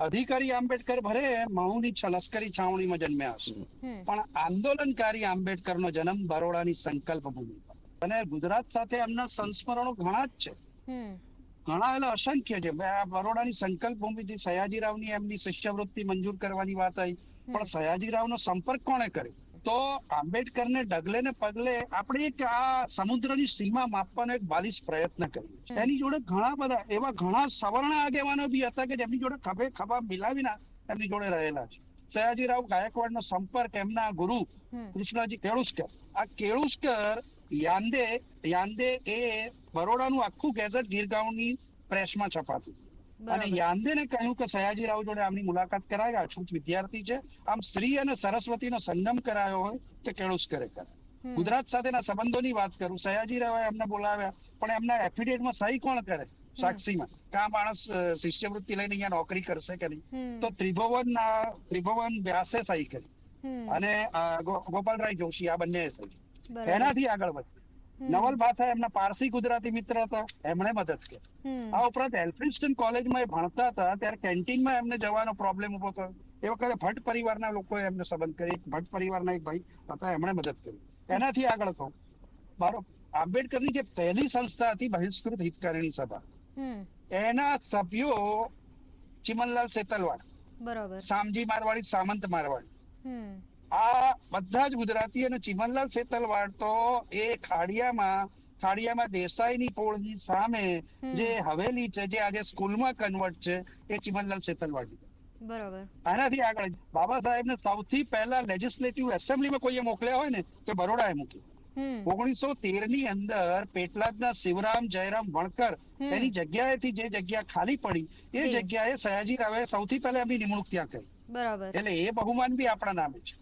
અધિકારી આંબેડકર ભલે મહુની લશ્કરી છાવણીમાં જન્મ્યા હશે, પણ આંદોલનકારી આંબેડકરનો જન્મ બરોડાની સંકલ્પ ભૂમિ પર. અને ગુજરાત સાથે એમના સંસ્મરણો ઘણા જ છે, ઘણા એટલે અસંખ્ય છે. આ બરોડાની સંકલ્પ ભૂમિથી સયાજીરાવની એમની શિષ્યવૃત્તિ મંજૂર કરવાની વાત આવી, પણ સયાજીરાવનો સંપર્ક કોણે કર્યો? તો આંબેડકરને ડગલે ને પગલે આપણે એક આ સમુદ્રની સીમા માપવાનો એક બાલિશ પ્રયત્ન કર્યો. એની જોડે ઘણા બધા એવા ઘણા સવર્ણ આગેવાનો બી હતા કે જેમની જોડે ખભે ખભા મિલાવીને એમની જોડે રહેલા છે. સયાજીરાવ ગાયકવાડનો સંપર્ક એમના ગુરુ કૃષ્ણજી કેળુસ્કર. આ કેળુસ્કર યાંદે એ બરોડાનું આખું ગેઝેટ ગીરગાંવની પ્રેસમાં છપાતું, અને યાંદેને કહ્યું કે સયાજીરાવ જોડે આમની મુલાકાત કરાય, અછૂત વિદ્યાર્થી છે, આમ શ્રી અને સરસ્વતીનો સંગમ કરાયો હોય તો કેળુસ્કરે કરાય. ગુજરાત સાથેના સંબંધોની વાત કરું, સયાજીરાવે એમને બોલાવ્યા, પણ એમના એફિડેવિટમાં સહી કોણ કરે? સાક્ષીમાં કે આ માણસ શિષ્યવૃત્તિ લઈને અહીંયા નોકરી કરશે કે નહીં? તો ત્રિભુવન વ્યાસે સહી કરી, અને ગોપાલરાય જોશી, આ બંને થઈ. એનાથી આગળ વધ્યું નવલ ભાથા, એમના પારસી ગુજરાતી મિત્ર હતા, એમણે મદદ કરી. આ ઉપરાંત એલ્ફિન્સ્ટન કોલેજમાં એ ભણતા હતા ત્યારે કેન્ટીનમાં એમને જવાનો પ્રોબ્લેમ ઉભો થયો. એ વખતે ભટ્ટ પરિવારના લોકોએ એમને સંબંધ કરી. ભટ્ટ પરિવારના એક ભાઈ હતા, એમણે મદદ કરી. એનાથી આગળ કહું, આંબેડકરની જે પહેલી સંસ્થા હતી બહિષ્કૃત હિતકારિણી સભા, એના સભ્યો ચિમનલાલ સેતલવાડ, શામજી મારવાડી, સામંત મારવાડી, આ બધા જ ગુજરાતી. અને ચિમનલાલ સેતલવાડ તો એ ખાડિયામાં દેસાઈની પોળની સામે જે હવેલી છે, જે આજે સ્કૂલમાં કન્વર્ટ છે, એ ચિમનલાલ સેતલવાડ. આનાથી આગળ બાબા સાહેબને સૌથી પહેલા લેજિસ્લેટિવ એસેમ્બલીમાં કોઈએ મોકલ્યા હોય ને તો બરોડાએ મૂક્યું. 1913 ની અંદર પેટલાદના શિવરામ જયરામ વણકર એની જગ્યાએથી જે જગ્યા ખાલી પડી, એ જગ્યાએ સયાજીરાવે સૌથી પહેલા એમની નિમણૂક ત્યાં કરી. એટલે એ બહુમાન બી આપણા નામે છે.